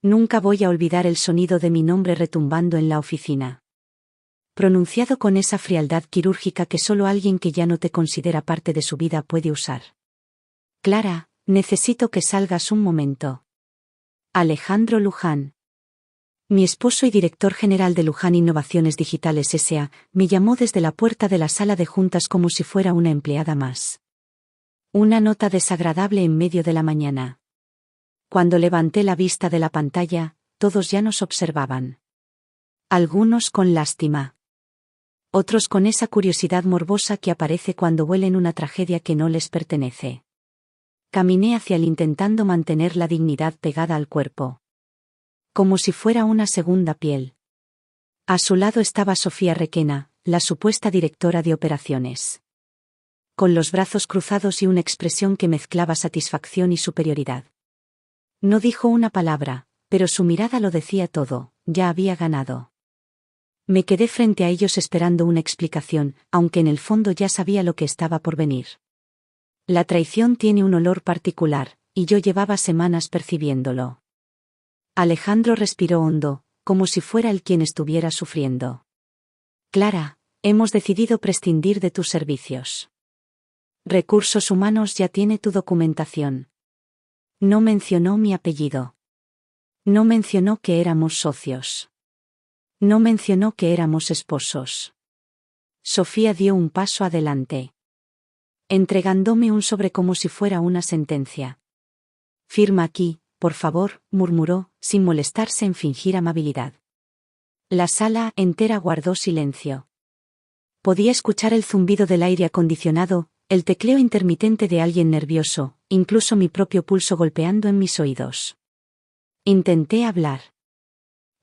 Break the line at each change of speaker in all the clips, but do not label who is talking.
Nunca voy a olvidar el sonido de mi nombre retumbando en la oficina. Pronunciado con esa frialdad quirúrgica que solo alguien que ya no te considera parte de su vida puede usar. Clara, necesito que salgas un momento. Alejandro Luján. Mi esposo y director general de Luján Innovaciones Digitales S.A. me llamó desde la puerta de la sala de juntas como si fuera una empleada más. Una nota desagradable en medio de la mañana. Cuando levanté la vista de la pantalla, todos ya nos observaban. Algunos con lástima. Otros con esa curiosidad morbosa que aparece cuando huelen una tragedia que no les pertenece. Caminé hacia él intentando mantener la dignidad pegada al cuerpo. Como si fuera una segunda piel. A su lado estaba Sofía Requena, la supuesta directora de operaciones. Con los brazos cruzados y una expresión que mezclaba satisfacción y superioridad. No dijo una palabra, pero su mirada lo decía todo, ya había ganado. Me quedé frente a ellos esperando una explicación, aunque en el fondo ya sabía lo que estaba por venir. La traición tiene un olor particular, y yo llevaba semanas percibiéndolo. Alejandro respiró hondo, como si fuera él quien estuviera sufriendo. Clara, hemos decidido prescindir de tus servicios. Recursos Humanos ya tiene tu documentación. No mencionó mi apellido. No mencionó que éramos socios. No mencionó que éramos esposos. Sofía dio un paso adelante. Entregándome un sobre como si fuera una sentencia. Firma aquí, por favor, murmuró, sin molestarse en fingir amabilidad. La sala entera guardó silencio. Podía escuchar el zumbido del aire acondicionado, el tecleo intermitente de alguien nervioso, incluso mi propio pulso golpeando en mis oídos. Intenté hablar.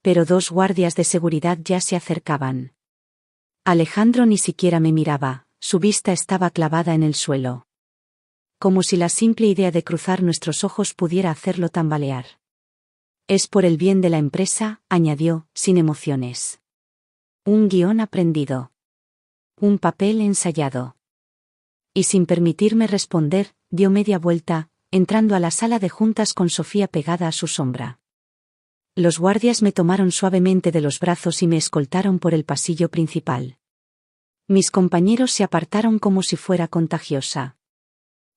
Pero 2 guardias de seguridad ya se acercaban. Alejandro ni siquiera me miraba, su vista estaba clavada en el suelo. Como si la simple idea de cruzar nuestros ojos pudiera hacerlo tambalear. Es por el bien de la empresa, añadió, sin emociones. Un guión aprendido. Un papel ensayado. Y sin permitirme responder, dio media vuelta, entrando a la sala de juntas con Sofía pegada a su sombra. Los guardias me tomaron suavemente de los brazos y me escoltaron por el pasillo principal. Mis compañeros se apartaron como si fuera contagiosa.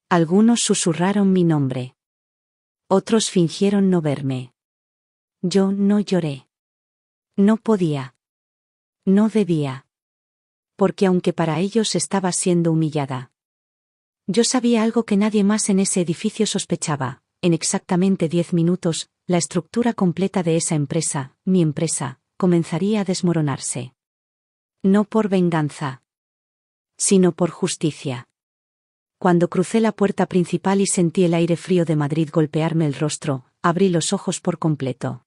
Algunos susurraron mi nombre. Otros fingieron no verme. Yo no lloré. No podía. No debía. Porque aunque para ellos estaba siendo humillada, yo sabía algo que nadie más en ese edificio sospechaba. En exactamente 10 minutos, la estructura completa de esa empresa, mi empresa, comenzaría a desmoronarse. No por venganza, sino por justicia. Cuando crucé la puerta principal y sentí el aire frío de Madrid golpearme el rostro, abrí los ojos por completo.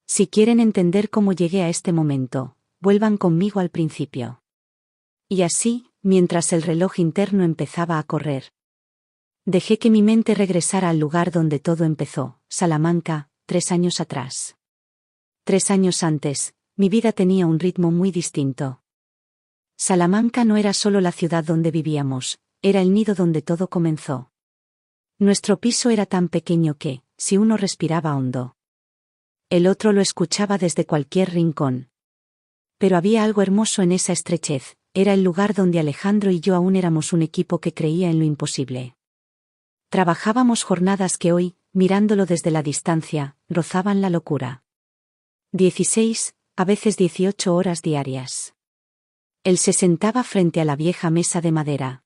Si quieren entender cómo llegué a este momento, vuelvan conmigo al principio. Y así, mientras el reloj interno empezaba a correr, dejé que mi mente regresara al lugar donde todo empezó, Salamanca, 3 años atrás. 3 años antes, mi vida tenía un ritmo muy distinto. Salamanca no era solo la ciudad donde vivíamos, era el nido donde todo comenzó. Nuestro piso era tan pequeño que, si uno respiraba hondo, el otro lo escuchaba desde cualquier rincón. Pero había algo hermoso en esa estrechez, era el lugar donde Alejandro y yo aún éramos un equipo que creía en lo imposible. Trabajábamos jornadas que hoy, mirándolo desde la distancia, rozaban la locura. 16, a veces 18 horas diarias. Él se sentaba frente a la vieja mesa de madera,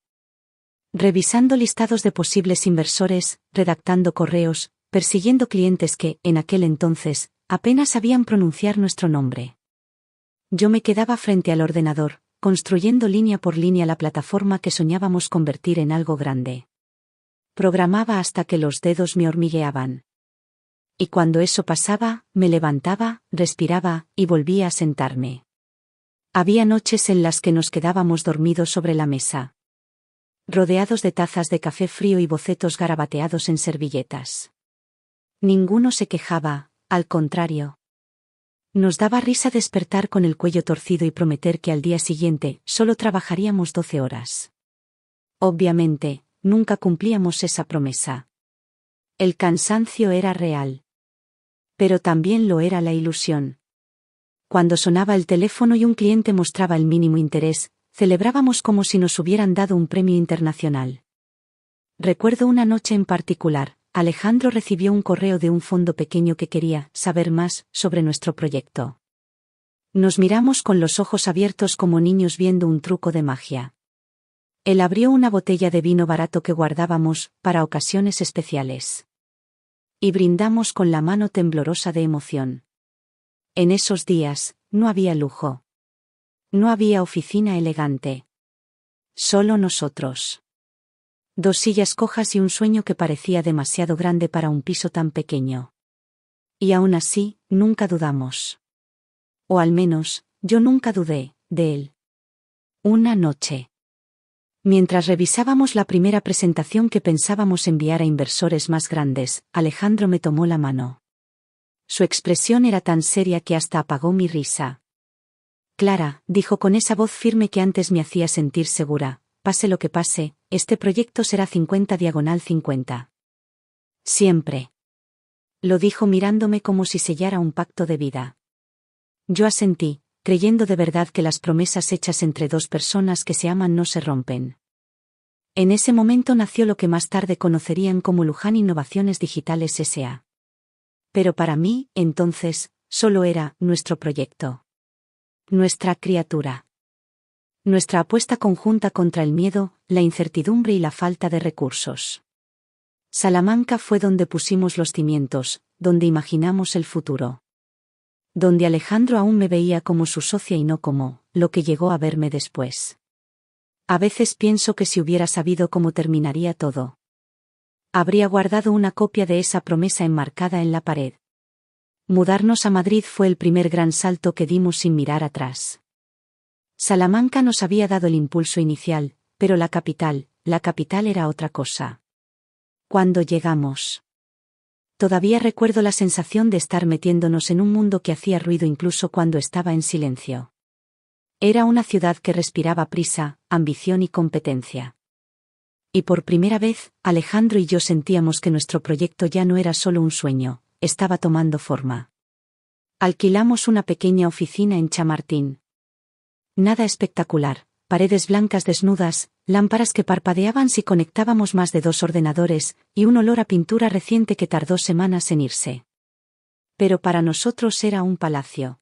revisando listados de posibles inversores, redactando correos, persiguiendo clientes que, en aquel entonces, apenas sabían pronunciar nuestro nombre. Yo me quedaba frente al ordenador, construyendo línea por línea la plataforma que soñábamos convertir en algo grande. Programaba hasta que los dedos me hormigueaban. Y cuando eso pasaba, me levantaba, respiraba, y volvía a sentarme. Había noches en las que nos quedábamos dormidos sobre la mesa, rodeados de tazas de café frío y bocetos garabateados en servilletas. Ninguno se quejaba, al contrario. Nos daba risa despertar con el cuello torcido y prometer que al día siguiente solo trabajaríamos 12 horas. Obviamente, nunca cumplíamos esa promesa. El cansancio era real. Pero también lo era la ilusión. Cuando sonaba el teléfono y un cliente mostraba el mínimo interés, celebrábamos como si nos hubieran dado un premio internacional. Recuerdo una noche en particular. Alejandro recibió un correo de un fondo pequeño que quería saber más sobre nuestro proyecto. Nos miramos con los ojos abiertos como niños viendo un truco de magia. Él abrió una botella de vino barato que guardábamos para ocasiones especiales. Y brindamos con la mano temblorosa de emoción. En esos días, no había lujo. No había oficina elegante. Solo nosotros. 2 sillas cojas y un sueño que parecía demasiado grande para un piso tan pequeño. Y aún así, nunca dudamos. O al menos, yo nunca dudé de él. Una noche. Mientras revisábamos la primera presentación que pensábamos enviar a inversores más grandes, Alejandro me tomó la mano. Su expresión era tan seria que hasta apagó mi risa. Clara, dijo con esa voz firme que antes me hacía sentir segura, pase lo que pase, este proyecto será 50/50. Siempre. Lo dijo mirándome como si sellara un pacto de vida. Yo asentí, creyendo de verdad que las promesas hechas entre 2 personas que se aman no se rompen. En ese momento nació lo que más tarde conocerían como Luján Innovaciones Digitales S.A. Pero para mí, entonces, solo era nuestro proyecto. Nuestra criatura. Nuestra apuesta conjunta contra el miedo, la incertidumbre y la falta de recursos. Salamanca fue donde pusimos los cimientos, donde imaginamos el futuro. Donde Alejandro aún me veía como su socia y no como lo que llegó a verme después. A veces pienso que si hubiera sabido cómo terminaría todo, habría guardado una copia de esa promesa enmarcada en la pared. Mudarnos a Madrid fue el primer gran salto que dimos sin mirar atrás. Salamanca nos había dado el impulso inicial, pero la capital era otra cosa. Cuando llegamos, todavía recuerdo la sensación de estar metiéndonos en un mundo que hacía ruido incluso cuando estaba en silencio. Era una ciudad que respiraba prisa, ambición y competencia. Y por primera vez, Alejandro y yo sentíamos que nuestro proyecto ya no era solo un sueño, estaba tomando forma. Alquilamos una pequeña oficina en Chamartín. Nada espectacular, paredes blancas desnudas, lámparas que parpadeaban si conectábamos más de 2 ordenadores, y un olor a pintura reciente que tardó semanas en irse. Pero para nosotros era un palacio.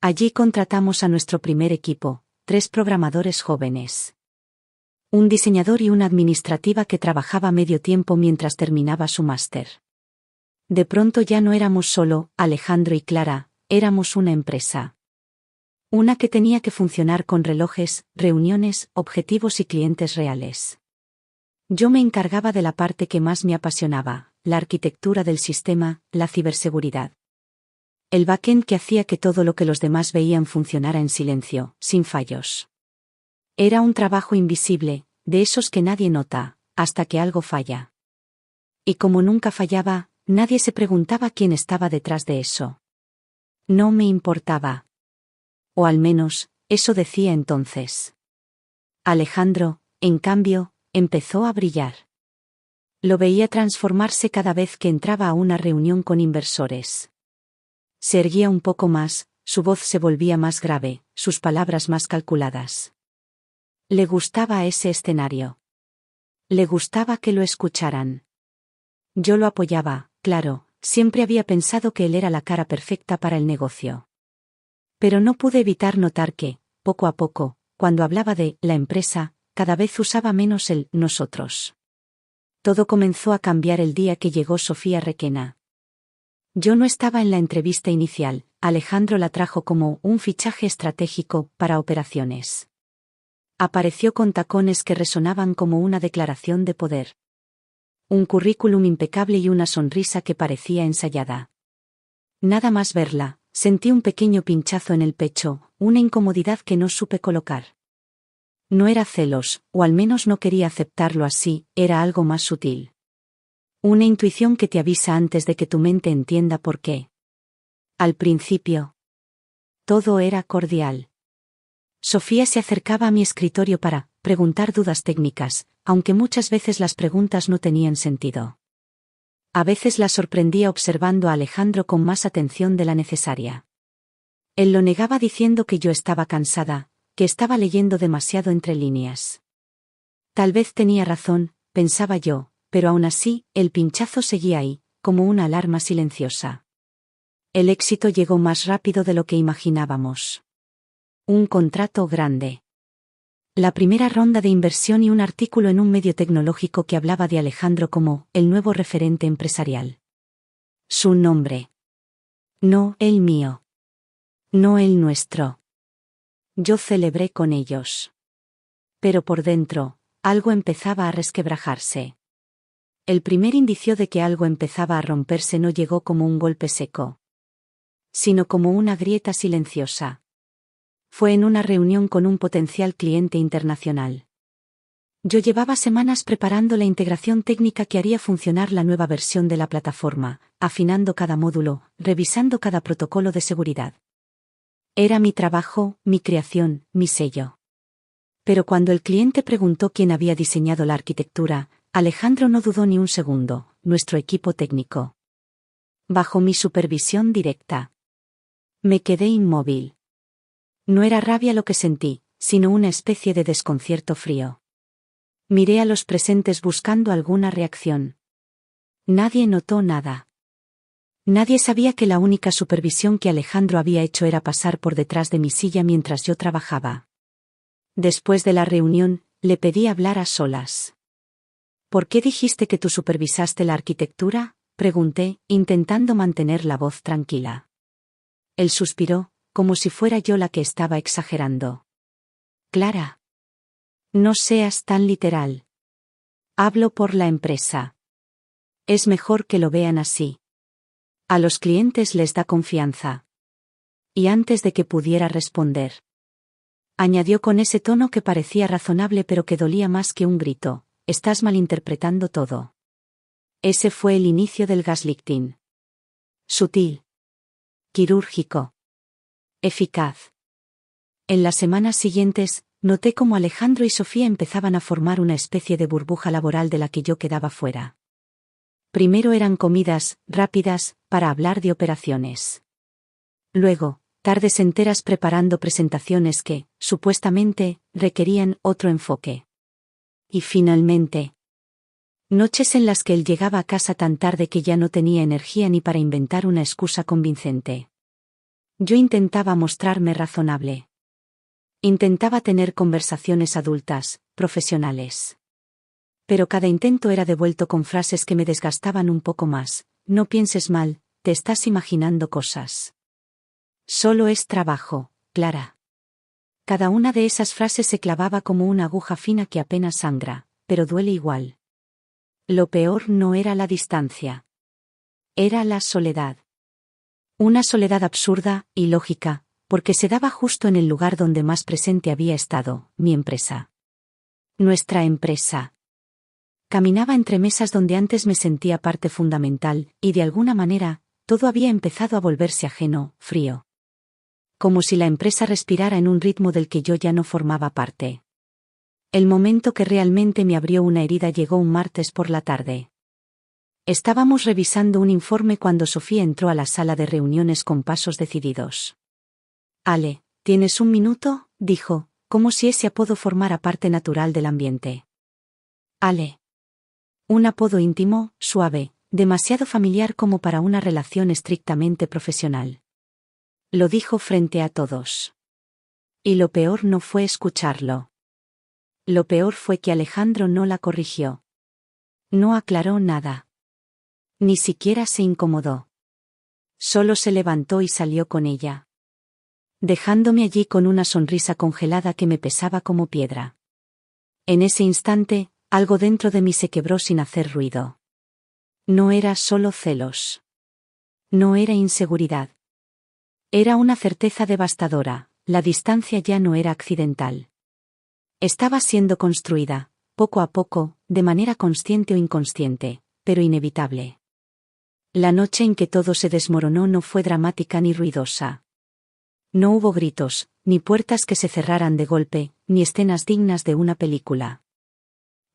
Allí contratamos a nuestro primer equipo, 3 programadores jóvenes. Un diseñador y una administrativa que trabajaba medio tiempo mientras terminaba su máster. De pronto ya no éramos solo Alejandro y Clara, éramos una empresa. Una que tenía que funcionar con relojes, reuniones, objetivos y clientes reales. Yo me encargaba de la parte que más me apasionaba, la arquitectura del sistema, la ciberseguridad. El backend que hacía que todo lo que los demás veían funcionara en silencio, sin fallos. Era un trabajo invisible, de esos que nadie nota, hasta que algo falla. Y como nunca fallaba, nadie se preguntaba quién estaba detrás de eso. No me importaba. O al menos, eso decía entonces. Alejandro, en cambio, empezó a brillar. Lo veía transformarse cada vez que entraba a una reunión con inversores. Se erguía un poco más, su voz se volvía más grave, sus palabras más calculadas. Le gustaba ese escenario. Le gustaba que lo escucharan. Yo lo apoyaba, claro, siempre había pensado que él era la cara perfecta para el negocio. Pero no pude evitar notar que, poco a poco, cuando hablaba de la empresa, cada vez usaba menos el nosotros. Todo comenzó a cambiar el día que llegó Sofía Requena. Yo no estaba en la entrevista inicial, Alejandro la trajo como un fichaje estratégico para operaciones. Apareció con tacones que resonaban como una declaración de poder. Un currículum impecable y una sonrisa que parecía ensayada. Nada más verla, sentí un pequeño pinchazo en el pecho, una incomodidad que no supe colocar. No era celos, o al menos no quería aceptarlo así, era algo más sutil. Una intuición que te avisa antes de que tu mente entienda por qué. Al principio, todo era cordial. Sofía se acercaba a mi escritorio para preguntar dudas técnicas, aunque muchas veces las preguntas no tenían sentido. A veces la sorprendía observando a Alejandro con más atención de la necesaria. Él lo negaba diciendo que yo estaba cansada, que estaba leyendo demasiado entre líneas. Tal vez tenía razón, pensaba yo, pero aún así, el pinchazo seguía ahí, como una alarma silenciosa. El éxito llegó más rápido de lo que imaginábamos. Un contrato grande. La primera ronda de inversión y un artículo en un medio tecnológico que hablaba de Alejandro como el nuevo referente empresarial. Su nombre. No el mío. No el nuestro. Yo celebré con ellos. Pero por dentro, algo empezaba a resquebrajarse. El primer indicio de que algo empezaba a romperse no llegó como un golpe seco, sino como una grieta silenciosa. Fue en una reunión con un potencial cliente internacional. Yo llevaba semanas preparando la integración técnica que haría funcionar la nueva versión de la plataforma, afinando cada módulo, revisando cada protocolo de seguridad. Era mi trabajo, mi creación, mi sello. Pero cuando el cliente preguntó quién había diseñado la arquitectura, Alejandro no dudó ni un segundo, nuestro equipo técnico. Bajo mi supervisión directa. Me quedé inmóvil. No era rabia lo que sentí, sino una especie de desconcierto frío. Miré a los presentes buscando alguna reacción. Nadie notó nada. Nadie sabía que la única supervisión que Alejandro había hecho era pasar por detrás de mi silla mientras yo trabajaba. Después de la reunión, le pedí hablar a solas. ¿Por qué dijiste que tú supervisaste la arquitectura?, pregunté, intentando mantener la voz tranquila. Él suspiró, como si fuera yo la que estaba exagerando. Clara. No seas tan literal. Hablo por la empresa. Es mejor que lo vean así. A los clientes les da confianza. Y antes de que pudiera responder, añadió con ese tono que parecía razonable pero que dolía más que un grito: estás malinterpretando todo. Ese fue el inicio del gaslighting. Sutil. Quirúrgico. Eficaz. En las semanas siguientes, noté cómo Alejandro y Sofía empezaban a formar una especie de burbuja laboral de la que yo quedaba fuera. Primero eran comidas rápidas para hablar de operaciones. Luego, tardes enteras preparando presentaciones que, supuestamente, requerían otro enfoque. Y finalmente, noches en las que él llegaba a casa tan tarde que ya no tenía energía ni para inventar una excusa convincente. Yo intentaba mostrarme razonable. Intentaba tener conversaciones adultas, profesionales. Pero cada intento era devuelto con frases que me desgastaban un poco más. No pienses mal, te estás imaginando cosas. Solo es trabajo, Clara. Cada una de esas frases se clavaba como una aguja fina que apenas sangra, pero duele igual. Lo peor no era la distancia. Era la soledad. Una soledad absurda, ilógica, porque se daba justo en el lugar donde más presente había estado, mi empresa. Nuestra empresa. Caminaba entre mesas donde antes me sentía parte fundamental, y de alguna manera, todo había empezado a volverse ajeno, frío. Como si la empresa respirara en un ritmo del que yo ya no formaba parte. El momento que realmente me abrió una herida llegó un martes por la tarde. Estábamos revisando un informe cuando Sofía entró a la sala de reuniones con pasos decididos. Ale, ¿tienes un minuto?, dijo, como si ese apodo formara parte natural del ambiente. Ale. Un apodo íntimo, suave, demasiado familiar como para una relación estrictamente profesional. Lo dijo frente a todos. Y lo peor no fue escucharlo. Lo peor fue que Alejandro no la corrigió. No aclaró nada. Ni siquiera se incomodó. Solo se levantó y salió con ella, dejándome allí con una sonrisa congelada que me pesaba como piedra. En ese instante, algo dentro de mí se quebró sin hacer ruido. No era solo celos. No era inseguridad. Era una certeza devastadora: la distancia ya no era accidental. Estaba siendo construida, poco a poco, de manera consciente o inconsciente, pero inevitable. La noche en que todo se desmoronó no fue dramática ni ruidosa. No hubo gritos, ni puertas que se cerraran de golpe, ni escenas dignas de una película.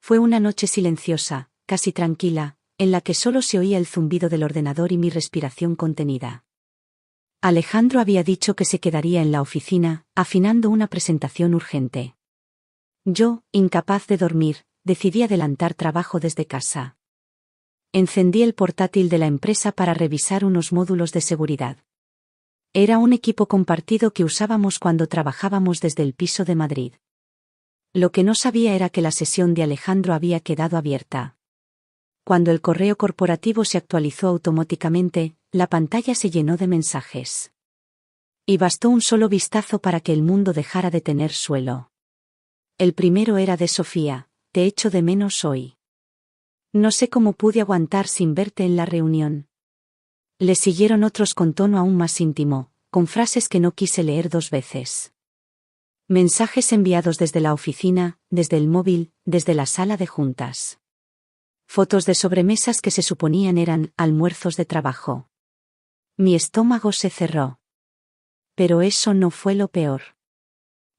Fue una noche silenciosa, casi tranquila, en la que solo se oía el zumbido del ordenador y mi respiración contenida. Alejandro había dicho que se quedaría en la oficina, afinando una presentación urgente. Yo, incapaz de dormir, decidí adelantar trabajo desde casa. Encendí el portátil de la empresa para revisar unos módulos de seguridad. Era un equipo compartido que usábamos cuando trabajábamos desde el piso de Madrid. Lo que no sabía era que la sesión de Alejandro había quedado abierta. Cuando el correo corporativo se actualizó automáticamente, la pantalla se llenó de mensajes. Y bastó un solo vistazo para que el mundo dejara de tener suelo. El primero era de Sofía: te echo de menos hoy. No sé cómo pude aguantar sin verte en la reunión. Le siguieron otros con tono aún más íntimo, con frases que no quise leer 2 veces. Mensajes enviados desde la oficina, desde el móvil, desde la sala de juntas. Fotos de sobremesas que se suponían eran almuerzos de trabajo. Mi estómago se cerró. Pero eso no fue lo peor.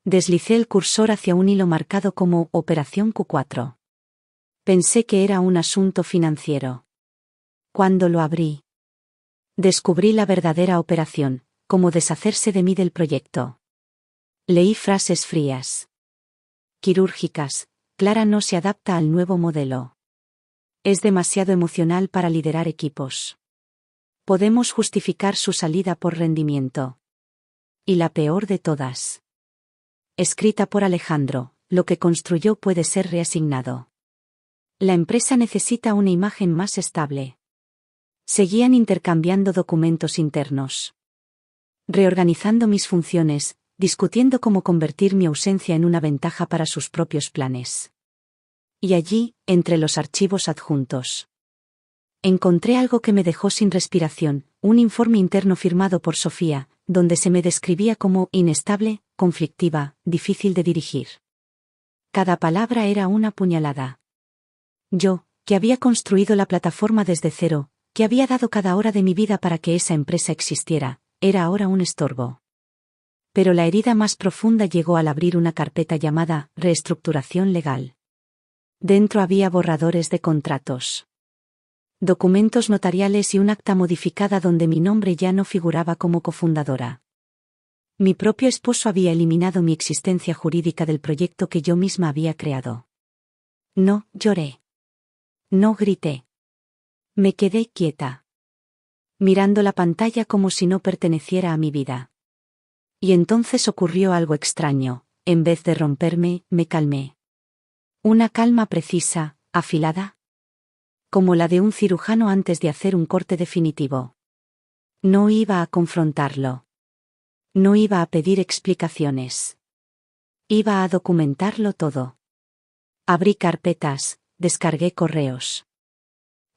Deslicé el cursor hacia un hilo marcado como Operación Q4. Pensé que era un asunto financiero. Cuando lo abrí, descubrí la verdadera operación: cómo deshacerse de mí del proyecto. Leí frases frías. Quirúrgicas: Clara no se adapta al nuevo modelo. Es demasiado emocional para liderar equipos. Podemos justificar su salida por rendimiento. Y la peor de todas. Escrita por Alejandro: lo que construyó puede ser reasignado. La empresa necesita una imagen más estable. Seguían intercambiando documentos internos. Reorganizando mis funciones, discutiendo cómo convertir mi ausencia en una ventaja para sus propios planes. Y allí, entre los archivos adjuntos, encontré algo que me dejó sin respiración: un informe interno firmado por Sofía, donde se me describía como inestable, conflictiva, difícil de dirigir. Cada palabra era una puñalada. Yo, que había construido la plataforma desde cero, que había dado cada hora de mi vida para que esa empresa existiera, era ahora un estorbo. Pero la herida más profunda llegó al abrir una carpeta llamada Reestructuración Legal. Dentro había borradores de contratos, documentos notariales y un acta modificada donde mi nombre ya no figuraba como cofundadora. Mi propio esposo había eliminado mi existencia jurídica del proyecto que yo misma había creado. No lloré. No grité. Me quedé quieta, mirando la pantalla como si no perteneciera a mi vida. Y entonces ocurrió algo extraño: en vez de romperme, me calmé. Una calma precisa, afilada, como la de un cirujano antes de hacer un corte definitivo. No iba a confrontarlo. No iba a pedir explicaciones. Iba a documentarlo todo. Abrí carpetas, descargué correos.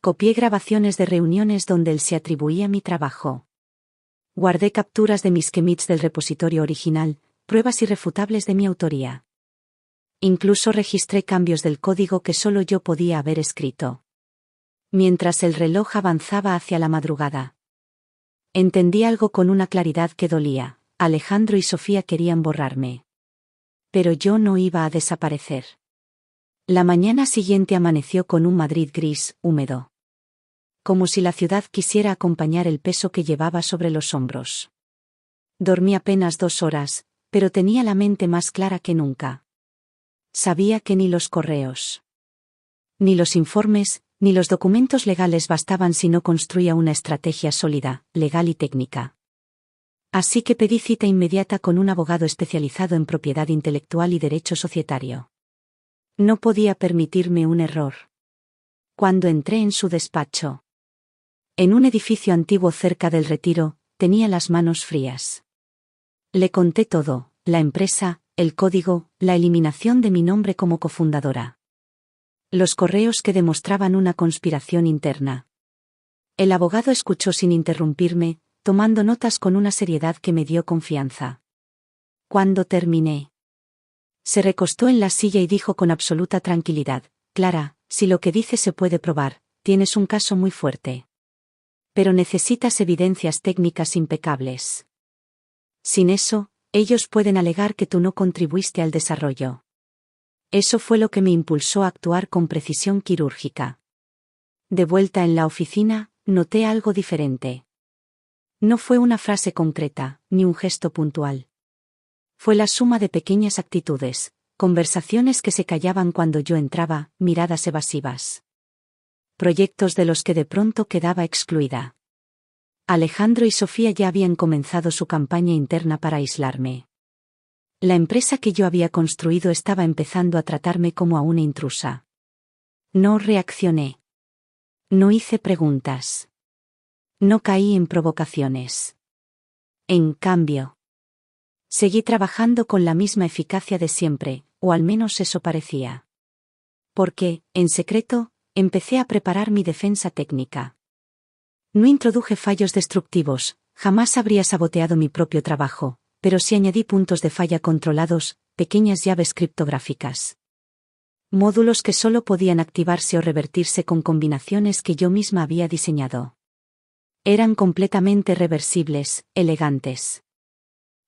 Copié grabaciones de reuniones donde él se atribuía mi trabajo. Guardé capturas de mis commits del repositorio original, pruebas irrefutables de mi autoría. Incluso registré cambios del código que solo yo podía haber escrito. Mientras el reloj avanzaba hacia la madrugada, entendí algo con una claridad que dolía: Alejandro y Sofía querían borrarme. Pero yo no iba a desaparecer. La mañana siguiente amaneció con un Madrid gris, húmedo. Como si la ciudad quisiera acompañar el peso que llevaba sobre los hombros. Dormí apenas 2 horas, pero tenía la mente más clara que nunca. Sabía que ni los correos, ni los informes, ni los documentos legales bastaban si no construía una estrategia sólida, legal y técnica. Así que pedí cita inmediata con un abogado especializado en propiedad intelectual y derecho societario. No podía permitirme un error. Cuando entré en su despacho, en un edificio antiguo cerca del Retiro, tenía las manos frías. Le conté todo: la empresa, el código, la eliminación de mi nombre como cofundadora. Los correos que demostraban una conspiración interna. El abogado escuchó sin interrumpirme, tomando notas con una seriedad que me dio confianza. Cuando terminé, se recostó en la silla y dijo con absoluta tranquilidad: Clara, si lo que dices se puede probar, tienes un caso muy fuerte. Pero necesitas evidencias técnicas impecables. Sin eso, ellos pueden alegar que tú no contribuiste al desarrollo. Eso fue lo que me impulsó a actuar con precisión quirúrgica. De vuelta en la oficina, noté algo diferente. No fue una frase concreta, ni un gesto puntual. Fue la suma de pequeñas actitudes, conversaciones que se callaban cuando yo entraba, miradas evasivas. Proyectos de los que de pronto quedaba excluida. Alejandro y Sofía ya habían comenzado su campaña interna para aislarme. La empresa que yo había construido estaba empezando a tratarme como a una intrusa. No reaccioné. No hice preguntas. No caí en provocaciones. En cambio, seguí trabajando con la misma eficacia de siempre, o al menos eso parecía. Porque, en secreto, empecé a preparar mi defensa técnica. No introduje fallos destructivos, jamás habría saboteado mi propio trabajo, pero sí añadí puntos de falla controlados, pequeñas llaves criptográficas. Módulos que solo podían activarse o revertirse con combinaciones que yo misma había diseñado. Eran completamente reversibles, elegantes.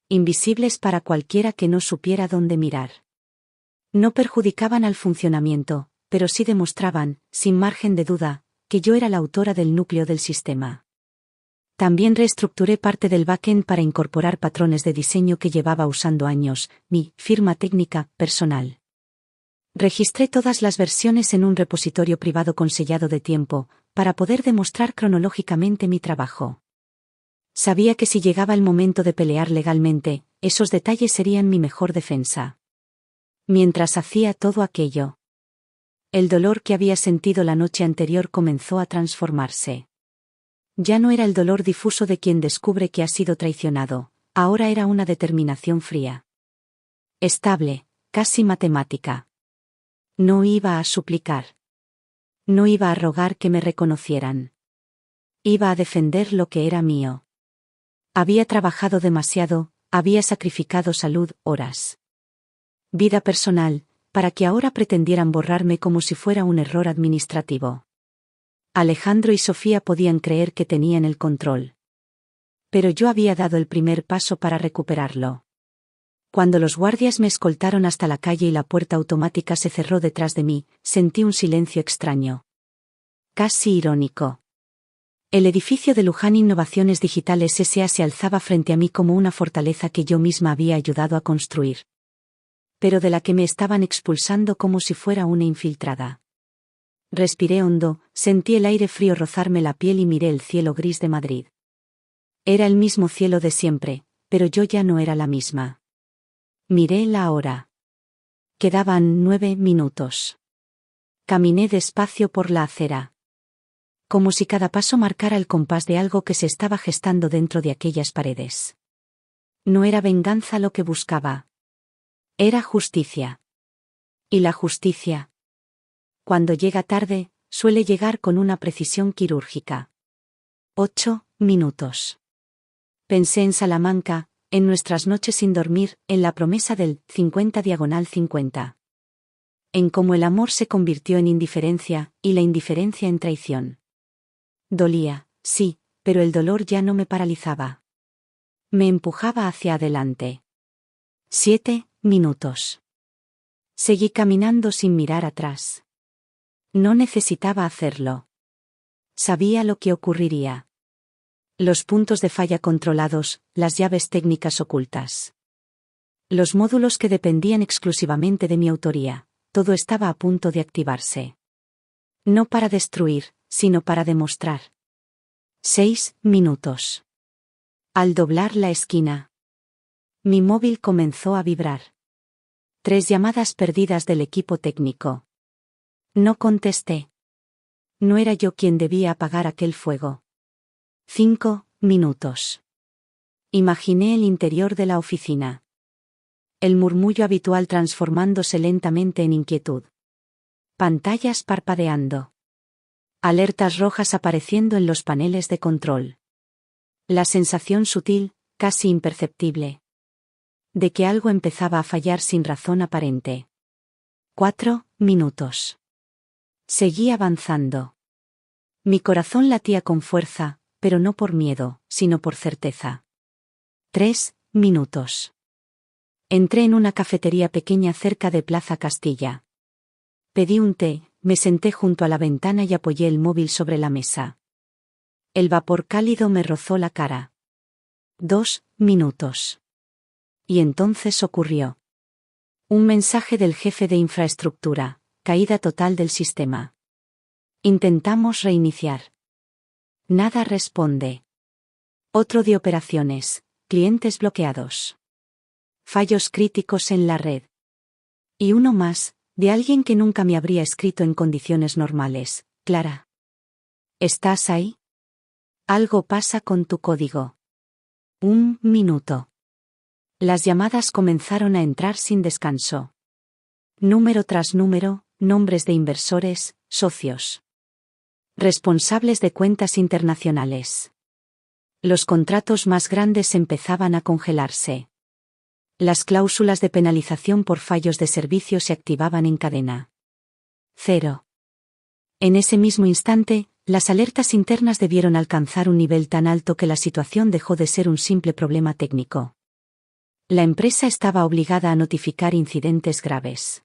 Invisibles para cualquiera que no supiera dónde mirar. No perjudicaban al funcionamiento, pero sí demostraban, sin margen de duda, que yo era la autora del núcleo del sistema. También reestructuré parte del backend para incorporar patrones de diseño que llevaba usando años, mi firma técnica personal. Registré todas las versiones en un repositorio privado con sellado de tiempo, para poder demostrar cronológicamente mi trabajo. Sabía que si llegaba el momento de pelear legalmente, esos detalles serían mi mejor defensa. Mientras hacía todo aquello, el dolor que había sentido la noche anterior comenzó a transformarse. Ya no era el dolor difuso de quien descubre que ha sido traicionado, ahora era una determinación fría. Estable, casi matemática. No iba a suplicar. No iba a rogar que me reconocieran. Iba a defender lo que era mío. Había trabajado demasiado, había sacrificado salud, horas. Vida personal, para que ahora pretendieran borrarme como si fuera un error administrativo. Alejandro y Sofía podían creer que tenían el control. Pero yo había dado el primer paso para recuperarlo. Cuando los guardias me escoltaron hasta la calle y la puerta automática se cerró detrás de mí, sentí un silencio extraño. Casi irónico. El edificio de Luján Innovaciones Digitales S.A. se alzaba frente a mí como una fortaleza que yo misma había ayudado a construir. Pero de la que me estaban expulsando como si fuera una infiltrada. Respiré hondo, sentí el aire frío rozarme la piel y miré el cielo gris de Madrid. Era el mismo cielo de siempre, pero yo ya no era la misma. Miré la hora. Quedaban 9 minutos. Caminé despacio por la acera. Como si cada paso marcara el compás de algo que se estaba gestando dentro de aquellas paredes. No era venganza lo que buscaba. Era justicia. Y la justicia, cuando llega tarde, suele llegar con una precisión quirúrgica. 8 minutos. Pensé en Salamanca, en nuestras noches sin dormir, en la promesa del 50/50. En cómo el amor se convirtió en indiferencia, y la indiferencia en traición. Dolía, sí, pero el dolor ya no me paralizaba. Me empujaba hacia adelante. 7 minutos. Seguí caminando sin mirar atrás. No necesitaba hacerlo. Sabía lo que ocurriría. Los puntos de falla controlados, las llaves técnicas ocultas. Los módulos que dependían exclusivamente de mi autoría, todo estaba a punto de activarse. No para destruir, sino para demostrar. 6 minutos. Al doblar la esquina, mi móvil comenzó a vibrar. 3 llamadas perdidas del equipo técnico. No contesté. No era yo quien debía apagar aquel fuego. 5 minutos. Imaginé el interior de la oficina. El murmullo habitual transformándose lentamente en inquietud. Pantallas parpadeando. Alertas rojas apareciendo en los paneles de control. La sensación sutil, casi imperceptible, de que algo empezaba a fallar sin razón aparente. 4 minutos. Seguí avanzando. Mi corazón latía con fuerza, pero no por miedo, sino por certeza. 3 minutos. Entré en una cafetería pequeña cerca de Plaza Castilla. Pedí un té, me senté junto a la ventana y apoyé el móvil sobre la mesa. El vapor cálido me rozó la cara. 2 minutos. Y entonces ocurrió. Un mensaje del jefe de infraestructura: caída total del sistema. Intentamos reiniciar. Nada responde. Otro de operaciones: clientes bloqueados. Fallos críticos en la red. Y uno más, de alguien que nunca me habría escrito en condiciones normales: Clara. ¿Estás ahí? Algo pasa con tu código. 1 minuto. Las llamadas comenzaron a entrar sin descanso. Número tras número, nombres de inversores, socios. Responsables de cuentas internacionales. Los contratos más grandes empezaban a congelarse. Las cláusulas de penalización por fallos de servicio se activaban en cadena. 0. En ese mismo instante, las alertas internas debieron alcanzar un nivel tan alto que la situación dejó de ser un simple problema técnico. La empresa estaba obligada a notificar incidentes graves.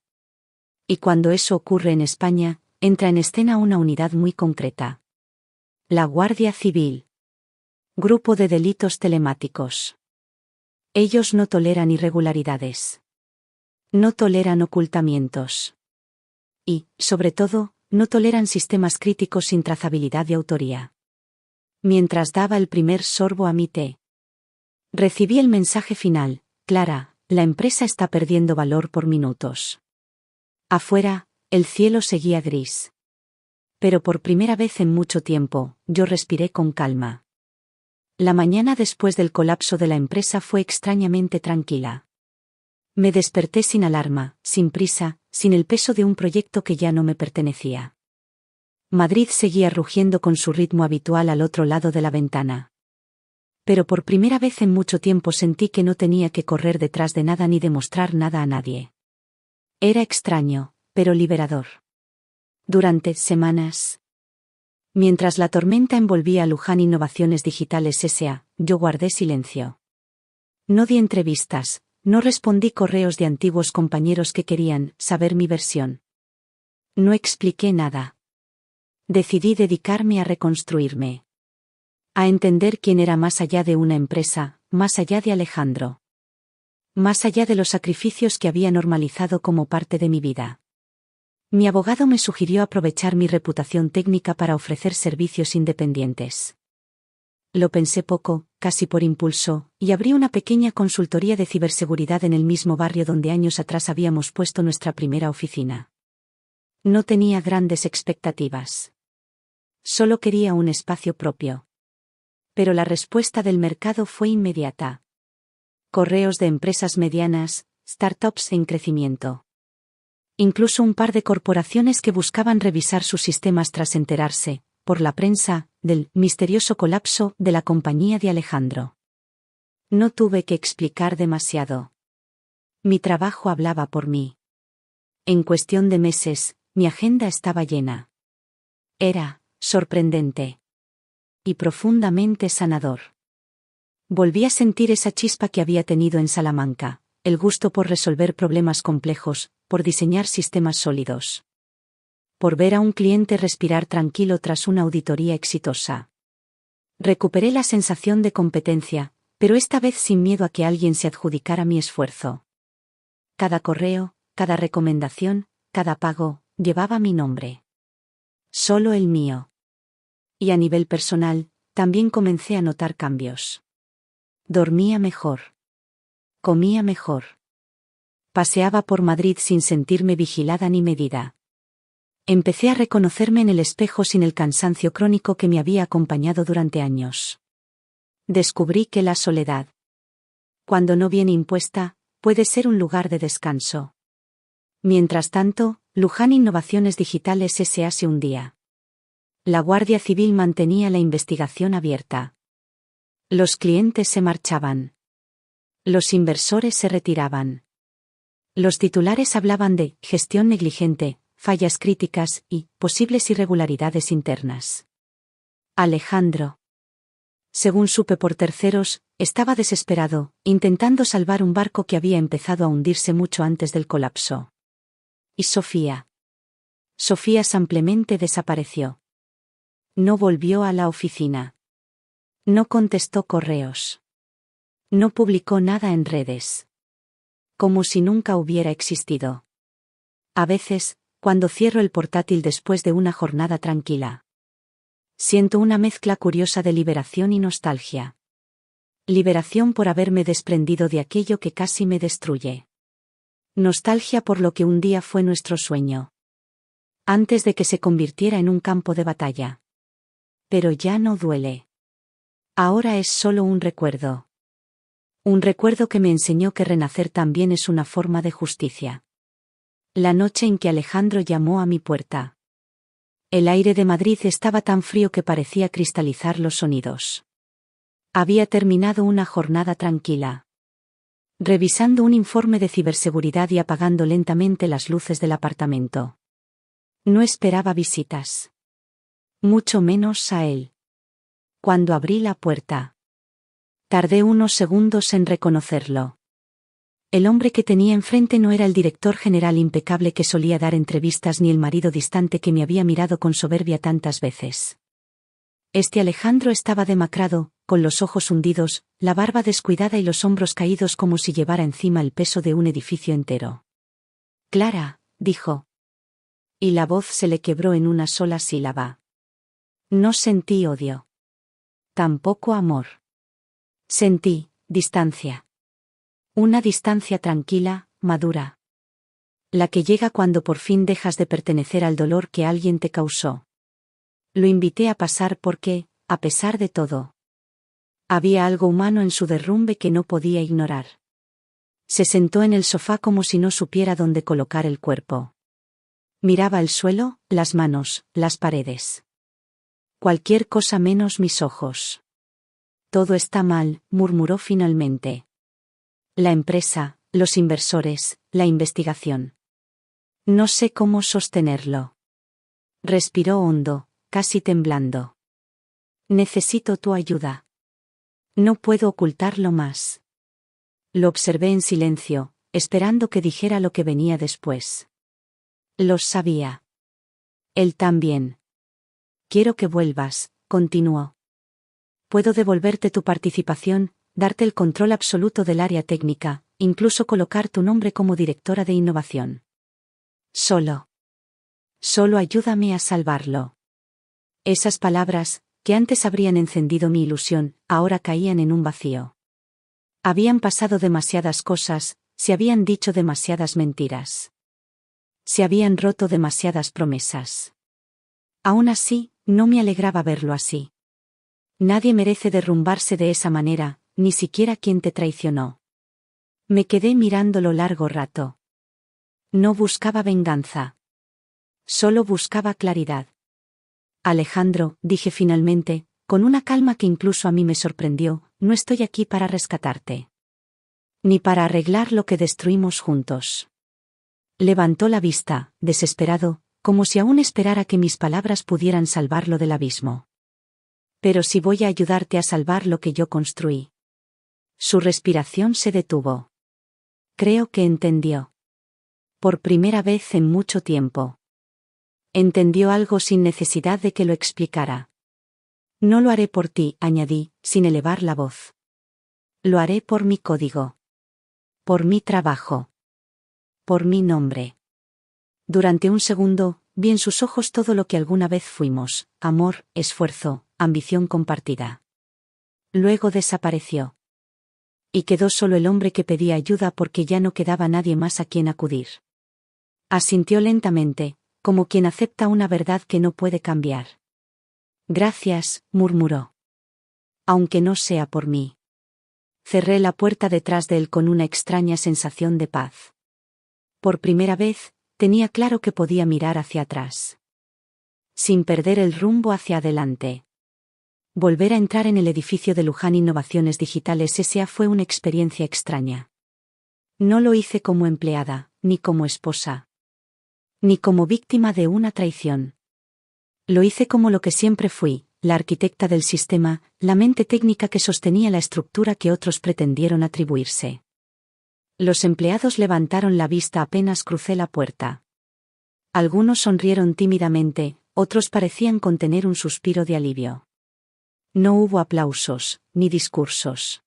Y cuando eso ocurre en España, entra en escena una unidad muy concreta. La Guardia Civil. Grupo de delitos telemáticos. Ellos no toleran irregularidades. No toleran ocultamientos. Y, sobre todo, no toleran sistemas críticos sin trazabilidad de autoría. Mientras daba el primer sorbo a mi té, recibí el mensaje final: Clara, la empresa está perdiendo valor por minutos. Afuera, el cielo seguía gris. Pero por primera vez en mucho tiempo, yo respiré con calma. La mañana después del colapso de la empresa fue extrañamente tranquila. Me desperté sin alarma, sin prisa, sin el peso de un proyecto que ya no me pertenecía. Madrid seguía rugiendo con su ritmo habitual al otro lado de la ventana. Pero por primera vez en mucho tiempo sentí que no tenía que correr detrás de nada ni demostrar nada a nadie. Era extraño, pero liberador. Durante semanas, mientras la tormenta envolvía a Luján Innovaciones Digitales S.A., yo guardé silencio. No di entrevistas, no respondí correos de antiguos compañeros que querían saber mi versión. No expliqué nada. Decidí dedicarme a reconstruirme. A entender quién era más allá de una empresa, más allá de Alejandro. Más allá de los sacrificios que había normalizado como parte de mi vida. Mi abogado me sugirió aprovechar mi reputación técnica para ofrecer servicios independientes. Lo pensé poco, casi por impulso, y abrí una pequeña consultoría de ciberseguridad en el mismo barrio donde años atrás habíamos puesto nuestra primera oficina. No tenía grandes expectativas. Solo quería un espacio propio. Pero la respuesta del mercado fue inmediata. Correos de empresas medianas, startups en crecimiento. Incluso un par de corporaciones que buscaban revisar sus sistemas tras enterarse, por la prensa, del misterioso colapso de la compañía de Alejandro. No tuve que explicar demasiado. Mi trabajo hablaba por mí. En cuestión de meses, mi agenda estaba llena. Era sorprendente. Y profundamente sanador. Volví a sentir esa chispa que había tenido en Salamanca, el gusto por resolver problemas complejos, por diseñar sistemas sólidos. Por ver a un cliente respirar tranquilo tras una auditoría exitosa. Recuperé la sensación de competencia, pero esta vez sin miedo a que alguien se adjudicara mi esfuerzo. Cada correo, cada recomendación, cada pago, llevaba mi nombre. Solo el mío. Y a nivel personal, también comencé a notar cambios. Dormía mejor. Comía mejor. Paseaba por Madrid sin sentirme vigilada ni medida. Empecé a reconocerme en el espejo sin el cansancio crónico que me había acompañado durante años. Descubrí que la soledad, cuando no viene impuesta, puede ser un lugar de descanso. Mientras tanto, Luján Innovaciones Digitales S.A. se hundía. La Guardia Civil mantenía la investigación abierta. Los clientes se marchaban. Los inversores se retiraban. Los titulares hablaban de gestión negligente, fallas críticas y posibles irregularidades internas. Alejandro, según supe por terceros, estaba desesperado, intentando salvar un barco que había empezado a hundirse mucho antes del colapso. Y Sofía. Sofía simplemente desapareció. No volvió a la oficina. No contestó correos. No publicó nada en redes. Como si nunca hubiera existido. A veces, cuando cierro el portátil después de una jornada tranquila, siento una mezcla curiosa de liberación y nostalgia. Liberación por haberme desprendido de aquello que casi me destruye. Nostalgia por lo que un día fue nuestro sueño. Antes de que se convirtiera en un campo de batalla. Pero ya no duele. Ahora es solo un recuerdo. Un recuerdo que me enseñó que renacer también es una forma de justicia. La noche en que Alejandro llamó a mi puerta. El aire de Madrid estaba tan frío que parecía cristalizar los sonidos. Había terminado una jornada tranquila. Revisando un informe de ciberseguridad y apagando lentamente las luces del apartamento. No esperaba visitas. Mucho menos a él. Cuando abrí la puerta. Tardé unos segundos en reconocerlo. El hombre que tenía enfrente no era el director general impecable que solía dar entrevistas ni el marido distante que me había mirado con soberbia tantas veces. Este Alejandro estaba demacrado, con los ojos hundidos, la barba descuidada y los hombros caídos como si llevara encima el peso de un edificio entero. Clara, dijo. Y la voz se le quebró en una sola sílaba. No sentí odio. Tampoco amor. Sentí distancia. Una distancia tranquila, madura. La que llega cuando por fin dejas de pertenecer al dolor que alguien te causó. Lo invité a pasar porque, a pesar de todo, había algo humano en su derrumbe que no podía ignorar. Se sentó en el sofá como si no supiera dónde colocar el cuerpo. Miraba el suelo, las manos, las paredes. Cualquier cosa menos mis ojos. Todo está mal, murmuró finalmente. La empresa, los inversores, la investigación. No sé cómo sostenerlo. Respiró hondo, casi temblando. Necesito tu ayuda. No puedo ocultarlo más. Lo observé en silencio, esperando que dijera lo que venía después. Los sabía. Él también. Quiero que vuelvas, continuó. Puedo devolverte tu participación, darte el control absoluto del área técnica, incluso colocar tu nombre como directora de innovación. Solo ayúdame a salvarlo. Esas palabras, que antes habrían encendido mi ilusión, ahora caían en un vacío. Habían pasado demasiadas cosas, se habían dicho demasiadas mentiras. Se habían roto demasiadas promesas. Aún así, no me alegraba verlo así. Nadie merece derrumbarse de esa manera, ni siquiera quien te traicionó. Me quedé mirándolo largo rato. No buscaba venganza. Solo buscaba claridad. Alejandro, dije finalmente, con una calma que incluso a mí me sorprendió, no estoy aquí para rescatarte. Ni para arreglar lo que destruimos juntos. Levantó la vista, desesperado, como si aún esperara que mis palabras pudieran salvarlo del abismo. Pero si voy a ayudarte a salvar lo que yo construí. Su respiración se detuvo. Creo que entendió. Por primera vez en mucho tiempo. Entendió algo sin necesidad de que lo explicara. No lo haré por ti, añadí, sin elevar la voz. Lo haré por mi código. Por mi trabajo. Por mi nombre. Durante un segundo, vi en sus ojos todo lo que alguna vez fuimos, amor, esfuerzo, ambición compartida. Luego desapareció. Y quedó solo el hombre que pedía ayuda porque ya no quedaba nadie más a quien acudir. Asintió lentamente, como quien acepta una verdad que no puede cambiar. Gracias, murmuró. Aunque no sea por mí. Cerré la puerta detrás de él con una extraña sensación de paz. Por primera vez, tenía claro que podía mirar hacia atrás. Sin perder el rumbo hacia adelante. Volver a entrar en el edificio de Luján Innovaciones Digitales S.A. fue una experiencia extraña. No lo hice como empleada, ni como esposa. Ni como víctima de una traición. Lo hice como lo que siempre fui, la arquitecta del sistema, la mente técnica que sostenía la estructura que otros pretendieron atribuirse. Los empleados levantaron la vista apenas crucé la puerta. Algunos sonrieron tímidamente, otros parecían contener un suspiro de alivio. No hubo aplausos, ni discursos,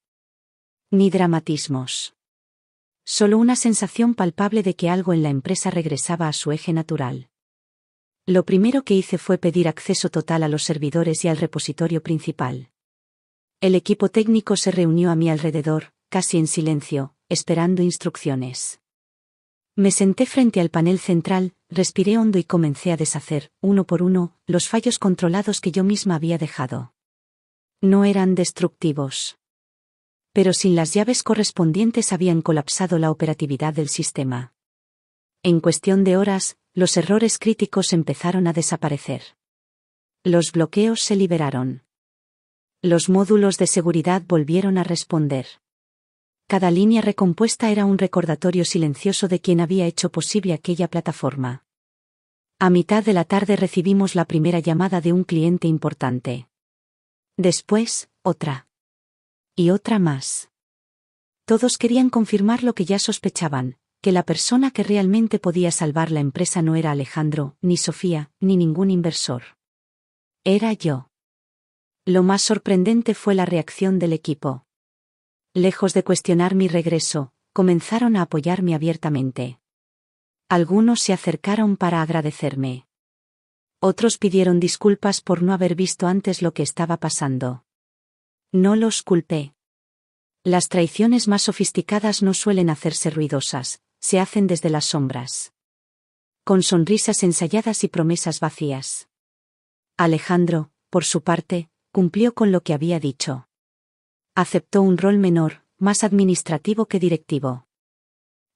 ni dramatismos. Solo una sensación palpable de que algo en la empresa regresaba a su eje natural. Lo primero que hice fue pedir acceso total a los servidores y al repositorio principal. El equipo técnico se reunió a mi alrededor, casi en silencio, esperando instrucciones. Me senté frente al panel central, respiré hondo y comencé a deshacer, uno por uno, los fallos controlados que yo misma había dejado. No eran destructivos. Pero sin las llaves correspondientes habían colapsado la operatividad del sistema. En cuestión de horas, los errores críticos empezaron a desaparecer. Los bloqueos se liberaron. Los módulos de seguridad volvieron a responder. Cada línea recompuesta era un recordatorio silencioso de quien había hecho posible aquella plataforma. A mitad de la tarde recibimos la primera llamada de un cliente importante. Después, otra. Y otra más. Todos querían confirmar lo que ya sospechaban, que la persona que realmente podía salvar la empresa no era Alejandro, ni Sofía, ni ningún inversor. Era yo. Lo más sorprendente fue la reacción del equipo. Lejos de cuestionar mi regreso, comenzaron a apoyarme abiertamente. Algunos se acercaron para agradecerme. Otros pidieron disculpas por no haber visto antes lo que estaba pasando. No los culpé. Las traiciones más sofisticadas no suelen hacerse ruidosas, se hacen desde las sombras. Con sonrisas ensayadas y promesas vacías. Alejandro, por su parte, cumplió con lo que había dicho. Aceptó un rol menor, más administrativo que directivo.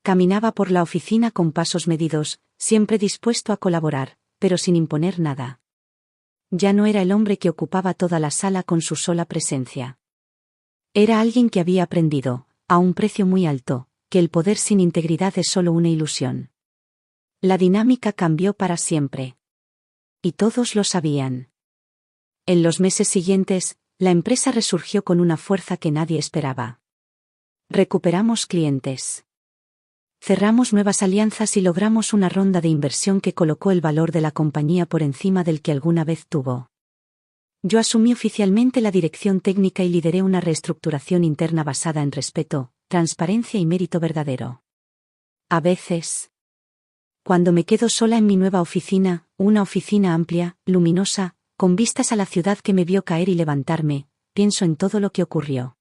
Caminaba por la oficina con pasos medidos, siempre dispuesto a colaborar, pero sin imponer nada. Ya no era el hombre que ocupaba toda la sala con su sola presencia. Era alguien que había aprendido, a un precio muy alto, que el poder sin integridad es solo una ilusión. La dinámica cambió para siempre. Y todos lo sabían. En los meses siguientes, la empresa resurgió con una fuerza que nadie esperaba. Recuperamos clientes. Cerramos nuevas alianzas y logramos una ronda de inversión que colocó el valor de la compañía por encima del que alguna vez tuvo. Yo asumí oficialmente la dirección técnica y lideré una reestructuración interna basada en respeto, transparencia y mérito verdadero. A veces, cuando me quedo sola en mi nueva oficina, una oficina amplia, luminosa, con vistas a la ciudad que me vio caer y levantarme, pienso en todo lo que ocurrió.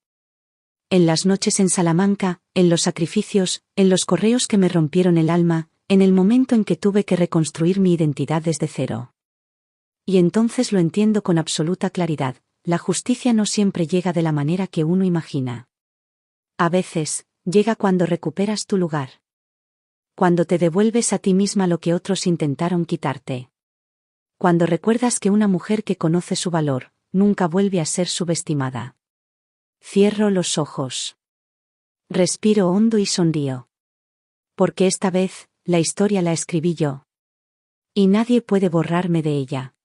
En las noches en Salamanca, en los sacrificios, en los correos que me rompieron el alma, en el momento en que tuve que reconstruir mi identidad desde cero. Y entonces lo entiendo con absoluta claridad, la justicia no siempre llega de la manera que uno imagina. A veces, llega cuando recuperas tu lugar. Cuando te devuelves a ti misma lo que otros intentaron quitarte. Cuando recuerdas que una mujer que conoce su valor, nunca vuelve a ser subestimada. Cierro los ojos. Respiro hondo y sonrío. Porque esta vez, la historia la escribí yo. Y nadie puede borrarme de ella.